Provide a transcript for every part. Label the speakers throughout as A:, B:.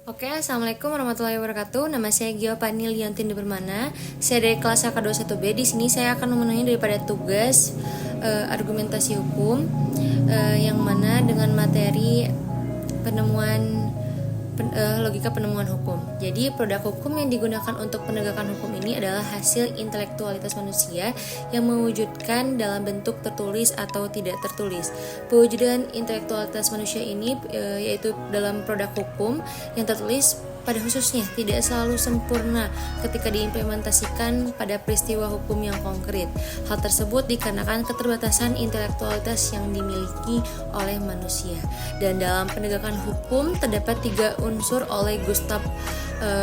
A: Oke, Assalamualaikum warahmatullahi wabarakatuh. Nama saya Giovanni Liontin Permana. Saya dari kelas AK21B. Di sini saya akan memenuhi daripada tugas argumentasi hukum yang mana dengan materi penemuan logika penemuan hukum. Jadi produk hukum yang digunakan untuk penegakan hukum ini adalah hasil intelektualitas manusia yang mewujudkan dalam bentuk tertulis atau tidak tertulis. Pewujudan intelektualitas manusia ini yaitu dalam produk hukum yang tertulis pada khususnya tidak selalu sempurna ketika diimplementasikan pada peristiwa hukum yang konkret. Hal tersebut dikarenakan keterbatasan intelektualitas yang dimiliki oleh manusia. Dan dalam penegakan hukum terdapat 3 unsur oleh Gustav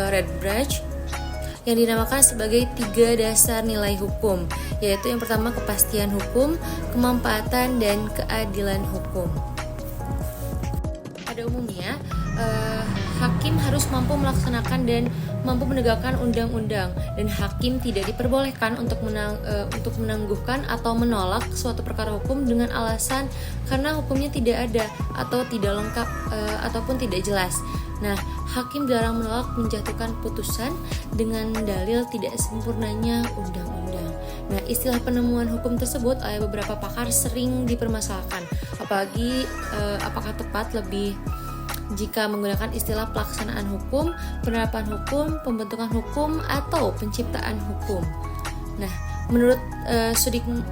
A: Rechtbrecht yang dinamakan sebagai 3 dasar nilai hukum, yaitu yang pertama kepastian hukum, kemanfaatan, dan keadilan hukum. Pada umumnya, hakim harus mampu melaksanakan dan mampu menegakkan undang-undang, dan hakim tidak diperbolehkan untuk menangguhkan atau menolak suatu perkara hukum dengan alasan karena hukumnya tidak ada atau tidak lengkap ataupun tidak jelas. Nah, hakim dilarang menolak menjatuhkan putusan dengan dalil tidak sempurnanya undang-undang. Nah, istilah penemuan hukum tersebut oleh beberapa pakar sering dipermasalahkan, apalagi apakah tepat lebih jika menggunakan istilah pelaksanaan hukum, penerapan hukum, pembentukan hukum, atau penciptaan hukum. Nah, menurut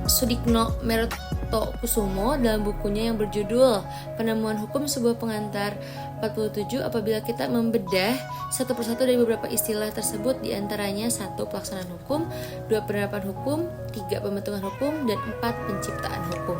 A: Sudikno Mertokusumo dalam bukunya yang berjudul Penemuan Hukum Sebuah Pengantar 47, apabila kita membedah satu persatu dari beberapa istilah tersebut, diantaranya 1. Pelaksanaan hukum, 2. Penerapan hukum, 3. Pembentukan hukum, dan 4. Penciptaan hukum.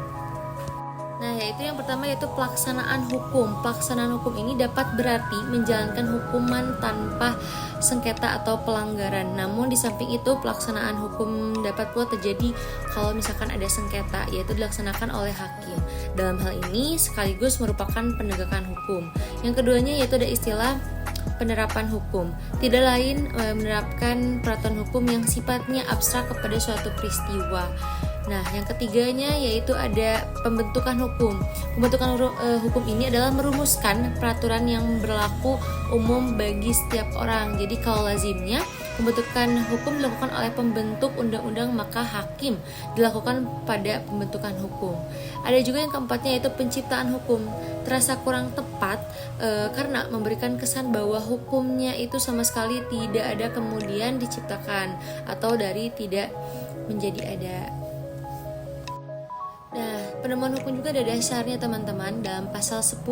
A: Nah, yaitu yang pertama yaitu pelaksanaan hukum. Pelaksanaan hukum ini dapat berarti menjalankan hukuman tanpa sengketa atau pelanggaran. Namun di samping itu pelaksanaan hukum dapat pula terjadi kalau misalkan ada sengketa, yaitu dilaksanakan oleh hakim. Dalam hal ini sekaligus merupakan penegakan hukum. Yang keduanya yaitu ada istilah penerapan hukum. Tidak lain menerapkan peraturan hukum yang sifatnya abstrak kepada suatu peristiwa. Nah, yang ketiganya yaitu ada pembentukan hukum. Pembentukan hukum ini adalah merumuskan peraturan yang berlaku umum bagi setiap orang. Jadi kalau lazimnya pembentukan hukum dilakukan oleh pembentuk undang-undang, maka hakim dilakukan pada pembentukan hukum. Ada juga yang keempatnya yaitu penciptaan hukum. Terasa kurang tepat karena memberikan kesan bahwa hukumnya itu sama sekali tidak ada kemudian diciptakan atau dari tidak menjadi ada. Nah, penemuan hukum juga ada dasarnya teman-teman dalam pasal 10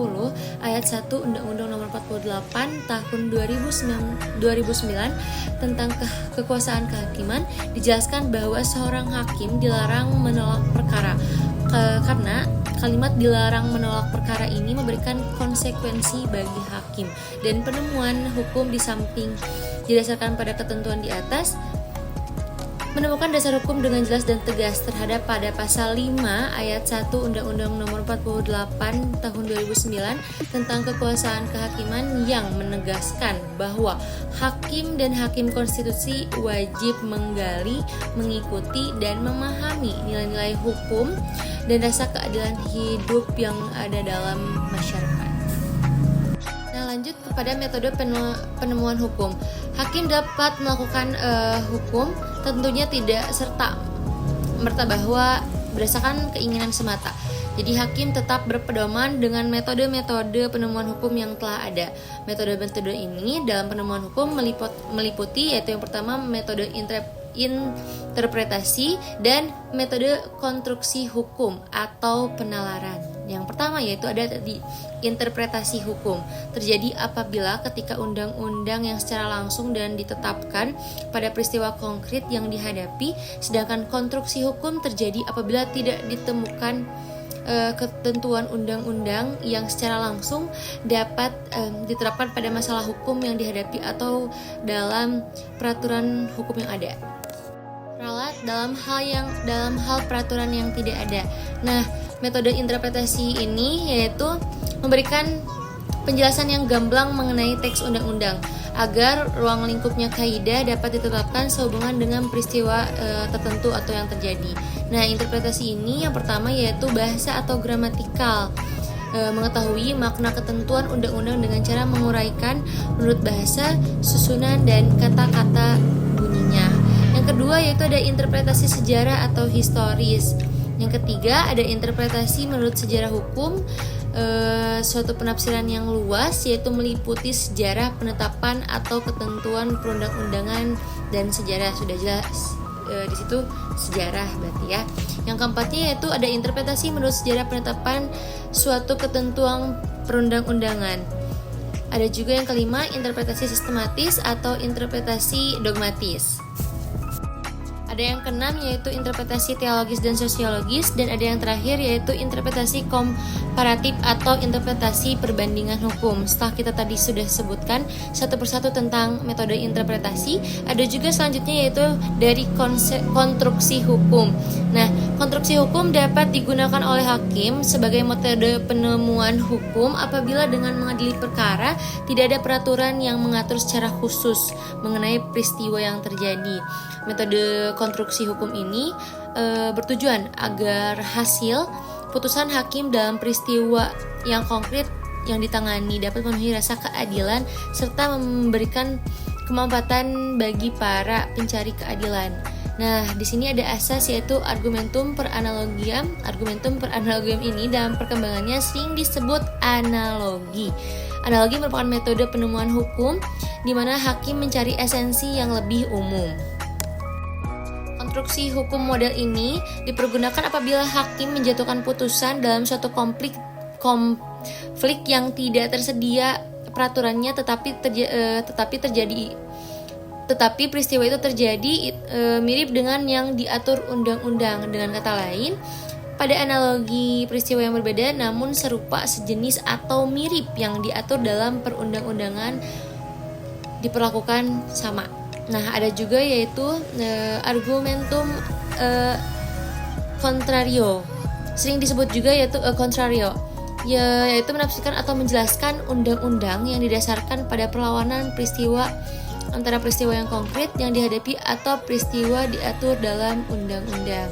A: ayat 1 Undang-Undang Nomor 48 Tahun 2009 tentang kekuasaan kehakiman, dijelaskan bahwa seorang hakim dilarang menolak perkara karena kalimat dilarang menolak perkara ini memberikan konsekuensi bagi hakim. Dan penemuan hukum di samping didasarkan pada ketentuan di atas, menemukan dasar hukum dengan jelas dan tegas terhadap pada pasal 5 ayat 1 Undang-Undang Nomor 48 Tahun 2009 tentang kekuasaan kehakiman yang menegaskan bahwa hakim dan hakim konstitusi wajib menggali, mengikuti, dan memahami nilai-nilai hukum dan rasa keadilan hidup yang ada dalam masyarakat. Nah, lanjut kepada metode penemuan hukum. Hakim dapat melakukan hukum tentunya tidak serta merta bahwa berdasarkan keinginan semata. Jadi hakim tetap berpedoman dengan metode-metode penemuan hukum yang telah ada. Metode-metode ini dalam penemuan hukum meliputi yaitu yang pertama metode interpretasi dan metode konstruksi hukum atau penalaran. Yang pertama yaitu ada di interpretasi hukum. Terjadi apabila ketika undang-undang yang secara langsung dan ditetapkan pada peristiwa konkret yang dihadapi, sedangkan konstruksi hukum terjadi apabila tidak ditemukan ketentuan undang-undang yang secara langsung dapat diterapkan pada masalah hukum yang dihadapi atau dalam peraturan hukum yang ada. Ralat dalam hal peraturan yang tidak ada. Nah, metode interpretasi ini yaitu memberikan penjelasan yang gamblang mengenai teks undang-undang agar ruang lingkupnya kaidah dapat ditetapkan sehubungan dengan peristiwa tertentu atau yang terjadi. Nah, interpretasi ini yang pertama yaitu bahasa atau gramatikal. mengetahui makna ketentuan undang-undang dengan cara menguraikan menurut bahasa, susunan, dan kata-kata bunyinya. Yang kedua yaitu ada interpretasi sejarah atau historis. Yang ketiga ada interpretasi menurut sejarah hukum, suatu penafsiran yang luas yaitu meliputi sejarah penetapan atau ketentuan perundang-undangan dan sejarah. Sudah jelas di situ sejarah berarti ya. Yang keempatnya yaitu ada interpretasi menurut sejarah penetapan suatu ketentuan perundang-undangan. Ada juga yang kelima interpretasi sistematis atau interpretasi dogmatis. Ada yang keenam yaitu interpretasi teologis dan sosiologis, dan ada yang terakhir yaitu interpretasi komparatif atau interpretasi perbandingan hukum. Setelah kita tadi sudah sebutkan satu persatu tentang metode interpretasi, ada juga selanjutnya yaitu dari konstruksi hukum. Nah, konstruksi hukum dapat digunakan oleh hakim sebagai metode penemuan hukum apabila dengan mengadili perkara tidak ada peraturan yang mengatur secara khusus mengenai peristiwa yang terjadi. Metode konstruksi hukum ini bertujuan agar hasil putusan hakim dalam peristiwa yang konkret yang ditangani dapat memenuhi rasa keadilan serta memberikan kemanfaatan bagi para pencari keadilan. Nah, di sini ada asas yaitu argumentum per analogiam. Argumentum per analogiam ini dalam perkembangannya sering disebut analogi. Analogi merupakan metode penemuan hukum di mana hakim mencari esensi yang lebih umum. Konstruksi hukum model ini dipergunakan apabila hakim menjatuhkan putusan dalam suatu konflik yang tidak tersedia peraturannya tetapi peristiwa itu terjadi mirip dengan yang diatur undang-undang. Dengan kata lain, pada analogi peristiwa yang berbeda namun serupa, sejenis atau mirip yang diatur dalam perundang-undangan diperlakukan sama. Nah, ada juga yaitu argumentum contrario. Sering disebut juga yaitu contrario, yaitu menafsirkan atau menjelaskan undang-undang yang didasarkan pada perlawanan peristiwa antara peristiwa yang konkret yang dihadapi atau peristiwa diatur dalam undang-undang.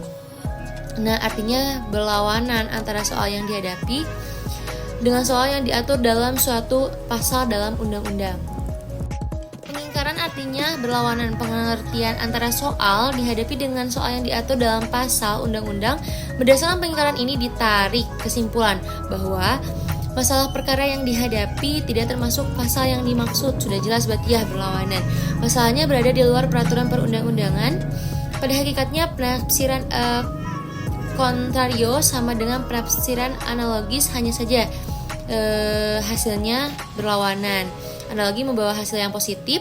A: Nah, artinya berlawanan antara soal yang dihadapi dengan soal yang diatur dalam suatu pasal dalam undang-undang. Pengingkaran artinya berlawanan pengertian antara soal dihadapi dengan soal yang diatur dalam pasal undang-undang. Berdasarkan pengingkaran ini ditarik kesimpulan bahwa masalah perkara yang dihadapi tidak termasuk pasal yang dimaksud. Sudah jelas berarti ya berlawanan. Masalahnya berada di luar peraturan perundang-undangan. Pada hakikatnya penafsiran contrario sama dengan penafsiran analogis, hanya saja hasilnya berlawanan. Analogi membawa hasil yang positif,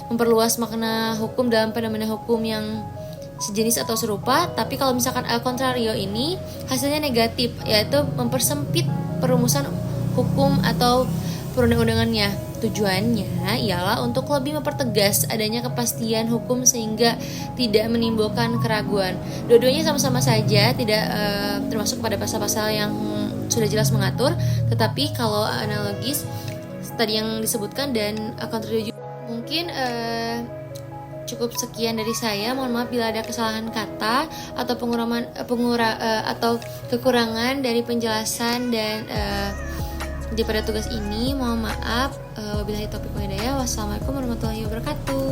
A: memperluas makna hukum dalam fenomena hukum yang sejenis atau serupa. Tapi kalau misalkan contrario ini hasilnya negatif, yaitu mempersempit perumusan hukum atau perundang-undangannya. Tujuannya ialah untuk lebih mempertegas adanya kepastian hukum sehingga tidak menimbulkan keraguan. Dua-duanya sama-sama saja tidak termasuk pada pasal-pasal yang sudah jelas mengatur. Tetapi kalau analogis tadi yang disebutkan dan contrario juga. Mungkin cukup sekian dari saya. Mohon maaf bila ada kesalahan kata atau atau kekurangan dari penjelasan dan di pada tugas ini. Mohon maaf. Wabillahi taufiq wal hidayah. Wassalamualaikum warahmatullahi wabarakatuh.